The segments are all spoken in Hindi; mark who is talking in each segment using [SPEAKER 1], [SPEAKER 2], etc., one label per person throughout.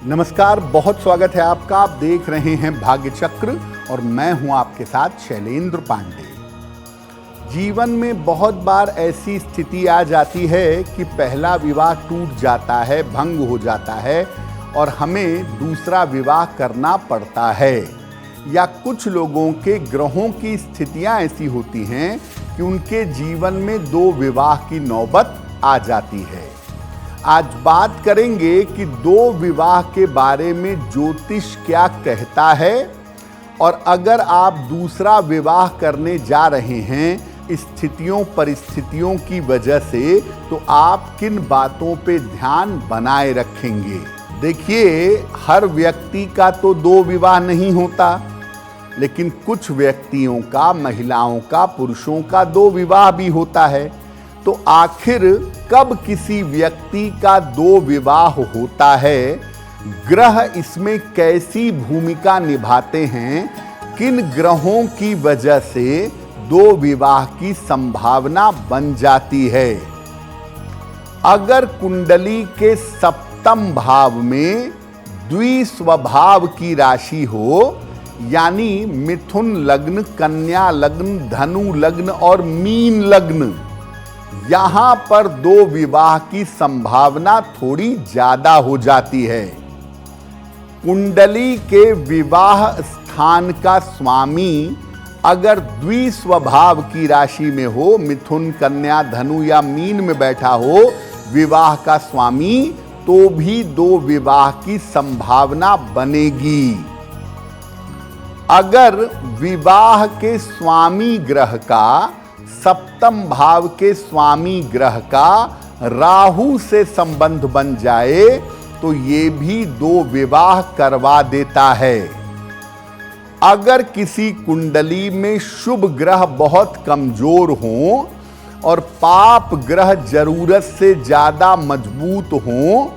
[SPEAKER 1] नमस्कार, बहुत स्वागत है आपका। आप देख रहे हैं भाग्य चक्र और मैं हूं आपके साथ शैलेंद्र पांडे। जीवन में बहुत बार ऐसी स्थिति आ जाती है कि पहला विवाह टूट जाता है, भंग हो जाता है और हमें दूसरा विवाह करना पड़ता है। या कुछ लोगों के ग्रहों की स्थितियां ऐसी होती हैं कि उनके जीवन में दो विवाह की नौबत आ जाती है। आज बात करेंगे कि दो विवाह के बारे में ज्योतिष क्या कहता है और अगर आप दूसरा विवाह करने जा रहे हैं स्थितियों परिस्थितियों की वजह से, तो आप किन बातों पे ध्यान बनाए रखेंगे। देखिए, हर व्यक्ति का तो दो विवाह नहीं होता, लेकिन कुछ व्यक्तियों का, महिलाओं का, पुरुषों का दो विवाह भी होता है। तो आखिर कब किसी व्यक्ति का दो विवाह होता है, ग्रह इसमें कैसी भूमिका निभाते हैं, किन ग्रहों की वजह से दो विवाह की संभावना बन जाती है। अगर कुंडली के सप्तम भाव में द्विस्वभाव की राशि हो, यानी मिथुन लग्न, कन्या लग्न, धनु लग्न और मीन लग्न, यहां पर दो विवाह की संभावना थोड़ी ज्यादा हो जाती है। कुंडली के विवाह स्थान का स्वामी अगर द्विस्वभाव की राशि में हो, मिथुन, कन्या, धनु या मीन में बैठा हो विवाह का स्वामी, तो भी दो विवाह की संभावना बनेगी। अगर विवाह के स्वामी ग्रह का, सप्तम भाव के स्वामी ग्रह का राहु से संबंध बन जाए, तो ये भी दो विवाह करवा देता है। अगर किसी कुंडली में शुभ ग्रह बहुत कमजोर हो और पाप ग्रह जरूरत से ज्यादा मजबूत हो,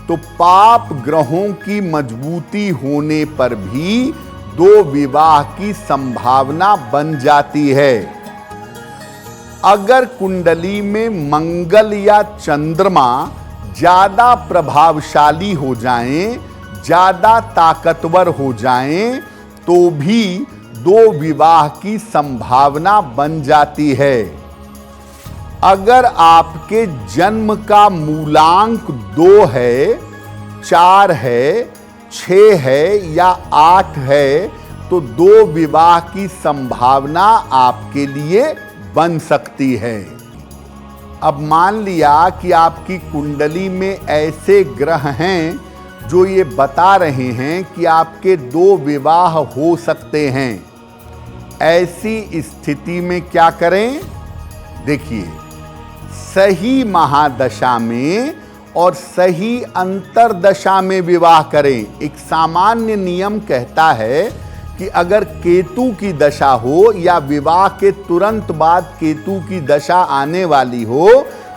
[SPEAKER 1] तो पाप ग्रहों की मजबूती होने पर भी दो विवाह की संभावना बन जाती है। अगर कुंडली में मंगल या चंद्रमा ज्यादा प्रभावशाली हो जाएं, ज्यादा ताकतवर हो जाएं, तो भी दो विवाह की संभावना बन जाती है। अगर आपके जन्म का मूलांक 2 है, 4 है, 6 है या 8 है, तो दो विवाह की संभावना आपके लिए बन सकती है। अब मान लिया कि आपकी कुंडली में ऐसे ग्रह हैं जो ये बता रहे हैं कि आपके दो विवाह हो सकते हैं। ऐसी स्थिति में क्या करें? देखिए, सही महादशा में और सही अंतरदशा में विवाह करें। एक सामान्य नियम कहता है कि अगर केतु की दशा हो या विवाह के तुरंत बाद केतु की दशा आने वाली हो,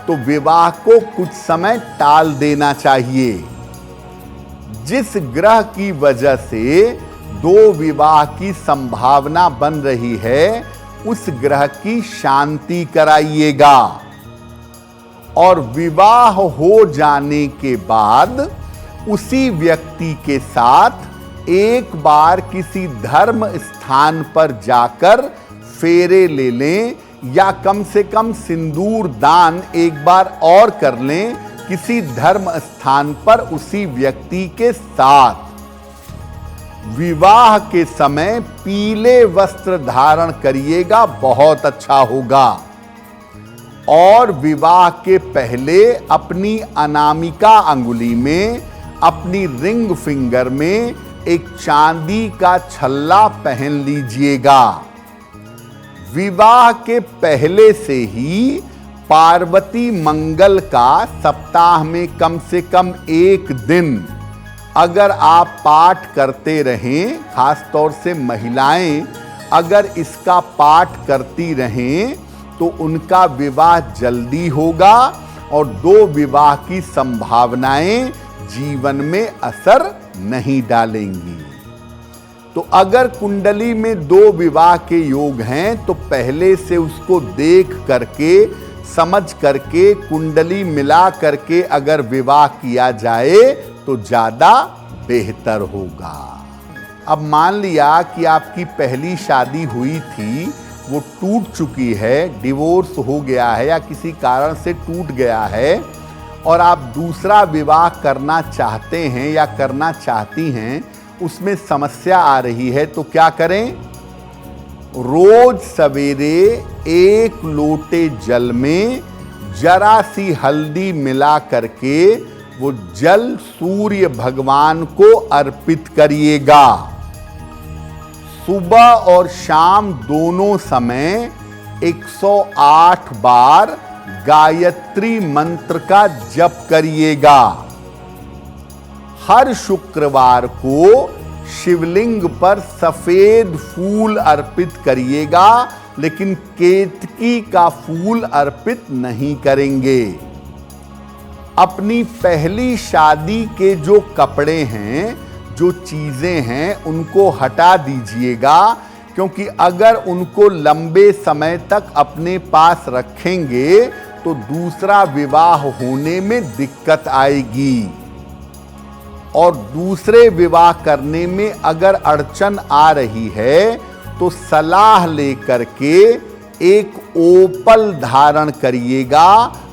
[SPEAKER 1] तो विवाह को कुछ समय टाल देना चाहिए। जिस ग्रह की वजह से दो विवाह की संभावना बन रही है, उस ग्रह की शांति कराइएगा और विवाह हो जाने के बाद उसी व्यक्ति के साथ एक बार किसी धर्म स्थान पर जाकर फेरे ले लें या कम से कम सिंदूर दान एक बार और कर लें किसी धर्म स्थान पर उसी व्यक्ति के साथ। विवाह के समय पीले वस्त्र धारण करिएगा, बहुत अच्छा होगा। और विवाह के पहले अपनी अनामिका अंगुली में, अपनी रिंग फिंगर में एक चांदी का छल्ला पहन लीजिएगा। विवाह के पहले से ही पार्वती मंगल का सप्ताह में कम से कम एक दिन अगर आप पाठ करते रहें, खासतौर से महिलाएं अगर इसका पाठ करती रहें, तो उनका विवाह जल्दी होगा और दो विवाह की संभावनाएं जीवन में असर नहीं डालेंगी। तो अगर कुंडली में दो विवाह के योग हैं, तो पहले से उसको देख करके, समझ करके, कुंडली मिला करके अगर विवाह किया जाए तो ज्यादा बेहतर होगा। अब मान लिया कि आपकी पहली शादी हुई थी, वो टूट चुकी है, डिवोर्स हो गया है या किसी कारण से टूट गया है, और आप दूसरा विवाह करना चाहते हैं या करना चाहती हैं, उसमें समस्या आ रही है, तो क्या करें? रोज सवेरे 1 लोटे जल में जरा सी हल्दी मिला करके वो जल सूर्य भगवान को अर्पित करिएगा। सुबह और शाम दोनों समय 108 बार गायत्री मंत्र का जप करिएगा। हर शुक्रवार को शिवलिंग पर सफेद फूल अर्पित करिएगा, लेकिन केतकी का फूल अर्पित नहीं करेंगे। अपनी पहली शादी के जो कपड़े हैं, जो चीजें हैं, उनको हटा दीजिएगा, क्योंकि अगर उनको लंबे समय तक अपने पास रखेंगे तो दूसरा विवाह होने में दिक्कत आएगी, और दूसरे विवाह करने में अगर अड़चन आ रही है तो सलाह लेकर के एक ओपल धारण करिएगा,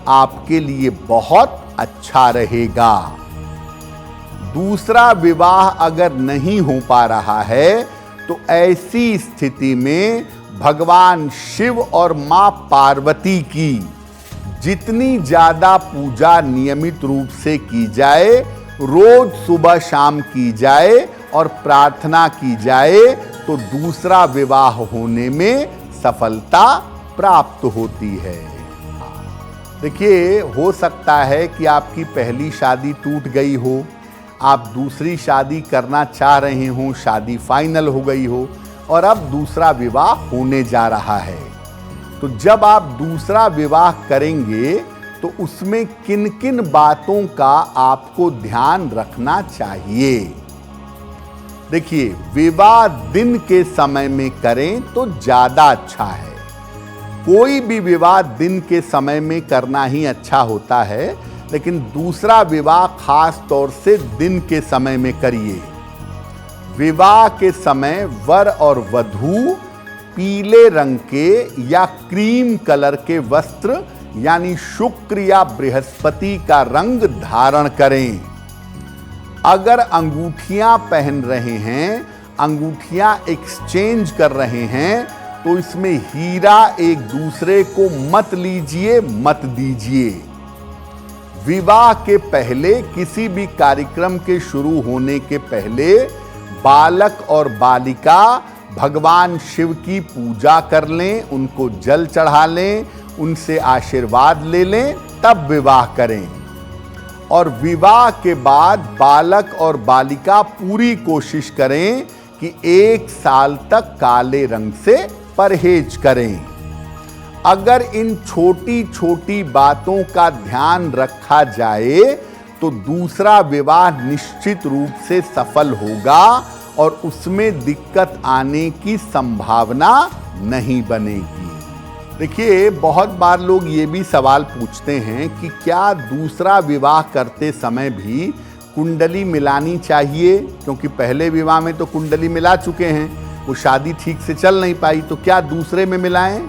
[SPEAKER 1] आपके लिए बहुत अच्छा रहेगा। दूसरा विवाह अगर नहीं हो पा रहा है तो ऐसी स्थिति में भगवान शिव और मां पार्वती की जितनी ज्यादा पूजा नियमित रूप से की जाए, रोज सुबह शाम की जाए और प्रार्थना की जाए, तो दूसरा विवाह होने में सफलता प्राप्त होती है। देखिए, हो सकता है कि आपकी पहली शादी टूट गई हो, आप दूसरी शादी करना चाह रहे हो, शादी फाइनल हो गई हो और अब दूसरा विवाह होने जा रहा है। तो जब आप दूसरा विवाह करेंगे तो उसमें किन किन बातों का आपको ध्यान रखना चाहिए? देखिए, विवाह दिन के समय में करें तो ज्यादा अच्छा है। कोई भी विवाह दिन के समय में करना ही अच्छा होता है, लेकिन दूसरा विवाह खास तौर से दिन के समय में करिए। विवाह के समय वर और वधू पीले रंग के या क्रीम कलर के वस्त्र यानी शुक्र या बृहस्पति का रंग धारण करें। अगर अंगूठियां पहन रहे हैं, अंगूठियां एक्सचेंज कर रहे हैं, तो इसमें हीरा एक दूसरे को मत लीजिए, मत दीजिए। विवाह के पहले, किसी भी कार्यक्रम के शुरू होने के पहले बालक और बालिका भगवान शिव की पूजा कर लें, उनको जल चढ़ा लें, उनसे आशीर्वाद ले लें, तब विवाह करें। और विवाह के बाद बालक और बालिका पूरी कोशिश करें कि 1 साल तक काले रंग से परहेज करें। अगर इन छोटी छोटी बातों का ध्यान रखा जाए तो दूसरा विवाह निश्चित रूप से सफल होगा और उसमें दिक्कत आने की संभावना नहीं बनेगी। देखिए, बहुत बार लोग ये भी सवाल पूछते हैं कि क्या दूसरा विवाह करते समय भी कुंडली मिलानी चाहिए, क्योंकि पहले विवाह में तो कुंडली मिला चुके हैं, वो शादी ठीक से चल नहीं पाई, तो क्या दूसरे में मिलाएं?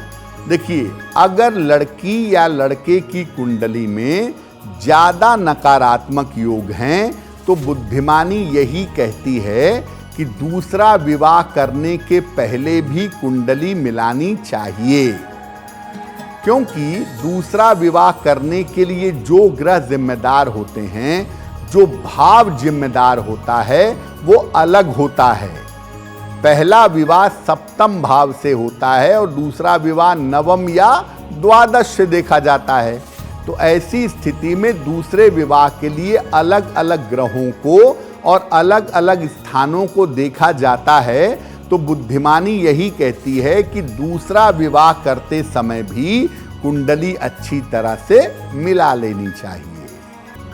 [SPEAKER 1] देखिए, अगर लड़की या लड़के की कुंडली में ज्यादा नकारात्मक योग हैं तो बुद्धिमानी यही कहती है कि दूसरा विवाह करने के पहले भी कुंडली मिलानी चाहिए, क्योंकि दूसरा विवाह करने के लिए जो ग्रह जिम्मेदार होते हैं, जो भाव जिम्मेदार होता है, वो अलग होता है। पहला विवाह सप्तम भाव से होता है और दूसरा विवाह नवम या द्वादश से देखा जाता है। तो ऐसी स्थिति में दूसरे विवाह के लिए अलग अलग ग्रहों को और अलग अलग स्थानों को देखा जाता है। तो बुद्धिमानी यही कहती है कि दूसरा विवाह करते समय भी कुंडली अच्छी तरह से मिला लेनी चाहिए।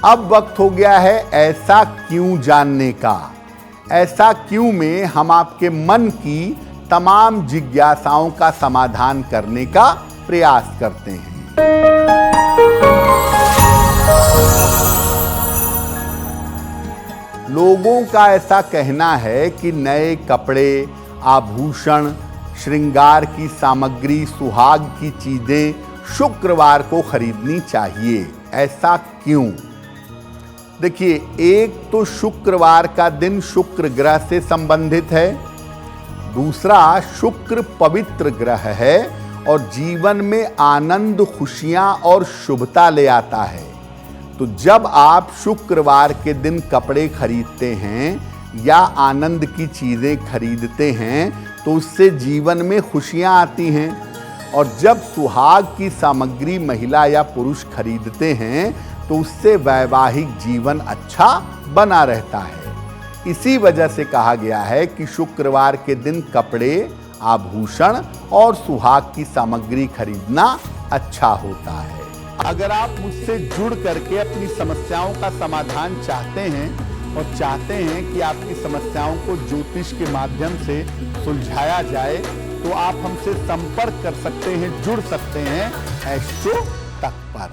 [SPEAKER 1] अब वक्त हो गया है ऐसा क्यों जानने का। ऐसा क्यों में हम आपके मन की तमाम जिज्ञासाओं का समाधान करने का प्रयास करते हैं। लोगों का ऐसा कहना है कि नए कपड़े, आभूषण, श्रृंगार की सामग्री, सुहाग की चीजें शुक्रवार को खरीदनी चाहिए। ऐसा क्यों? देखिए, एक तो शुक्रवार का दिन शुक्र ग्रह से संबंधित है, दूसरा शुक्र पवित्र ग्रह है और जीवन में आनंद, खुशियां और शुभता ले आता है। तो जब आप शुक्रवार के दिन कपड़े खरीदते हैं या आनंद की चीजें खरीदते हैं तो उससे जीवन में खुशियां आती हैं। और जब सुहाग की सामग्री महिला या पुरुष खरीदते हैं तो उससे वैवाहिक जीवन अच्छा बना रहता है। इसी वजह से कहा गया है कि शुक्रवार के दिन कपड़े, आभूषण और सुहाग की सामग्री खरीदना अच्छा होता है। अगर आप मुझसे जुड़ करके अपनी समस्याओं का समाधान चाहते हैं और चाहते हैं कि आपकी समस्याओं को ज्योतिष के माध्यम से सुलझाया जाए तो आप हमसे संपर्क कर सकते हैं, जुड़ सकते हैं एस्ट्रो तक पर।